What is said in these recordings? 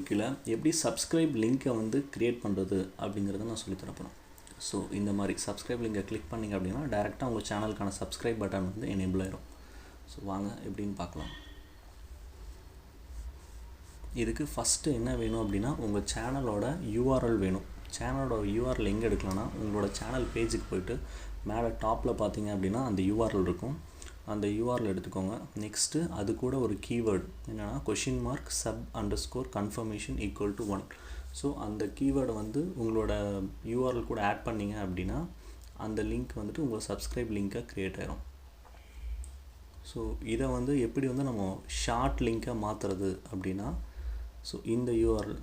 கீழே எப்படி சப்ஸ்கிரைப் லிங்க்கை வந்து க்ரியேட் பண்ணுறது அப்படிங்கிறத நான் சொல்லித்தரப்போகிறேன். ஸோ இந்த மாதிரி சப்ஸ்கிரைப் லிங்கை கிளிக் பண்ணிங்க அப்படின்னா டேரெக்டாக உங்கள் சேனலுக்கான சப்ஸ்கிரைப் பட்டன் வந்து எனேபிள் ஆயிரும். ஸோ வாங்க எப்படின்னு பார்க்கலாம். இதுக்கு ஃபஸ்ட்டு என்ன வேணும் அப்படின்னா உங்கள் சேனலோட யூஆர்எல் வேணும். சேனலோட யூஆர்எல் எங்கே எடுக்கலாம்னா உங்களோட சேனல் பேஜுக்கு போய்ட்டு மேலே டாப்பில் பார்த்தீங்க அப்படின்னா அந்த யூஆர்எல் இருக்கும். அந்த யூஆர்எல் எடுத்துக்கோங்க. நெக்ஸ்ட்டு அது கூட ஒரு கீவேர்டு என்னென்னா $sub_confirmation = 1. ஸோ அந்த கீவேர்டை வந்து உங்களோட யூஆர்எல் கூட ஆட் பண்ணிங்க அப்படின்னா அந்த லிங்க் வந்துட்டு உங்கள் சப்ஸ்கிரைப் லிங்க்காக க்ரியேட் ஆகிரும். ஸோ இதை வந்து எப்படி வந்து நம்ம ஷார்ட் லிங்க்கை மாற்றுறது அப்படின்னா ஸோ இந்த யூஆர்எல்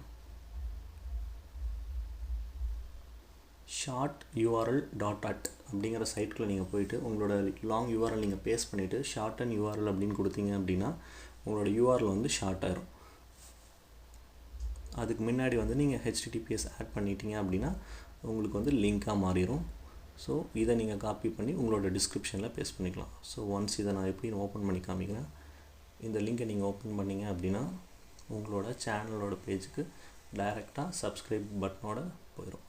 short_url.at அப்படிங்கிற சைட்டில் நீங்கள் போய்ட்டு உங்களோட லாங் யூஆர்எல் நீங்கள் பேஸ்ட் பண்ணிவிட்டு ஷார்ட் அண்ட் யூஆர்எல் அப்படின்னு கொடுத்தீங்க அப்படின்னா உங்களோட யூஆர்எல் வந்து ஷார்ட் ஆயிரும். அதுக்கு முன்னாடி வந்து நீங்கள் HTTPS ஆட் பண்ணிட்டீங்க அப்படின்னா உங்களுக்கு வந்து லிங்காக மாறிடும். ஸோ இதை நீங்கள் காப்பி பண்ணி உங்களோட டிஸ்கிரிப்ஷனில் பேஸ்ட் பண்ணிக்கலாம். ஸோ ஒன்ஸ் இதை நான் எப்படி ஓப்பன் பண்ணி காமிக்கிறேன். இந்த லிங்கை நீங்கள் ஓப்பன் பண்ணிங்க அப்படின்னா உங்களோட சேனலோட பேஜுக்கு டைரெக்டாக சப்ஸ்கிரைப் பட்டனோட போயிடும்.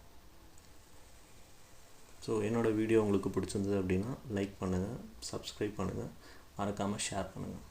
ஸோ என்னோடய வீடியோ உங்களுக்கு பிடிச்சிருந்தது அப்படின்னா லைக் பண்ணுங்கள், சப்ஸ்கிரைப் பண்ணுங்கள், மறக்காமல் ஷேர் பண்ணுங்கள்.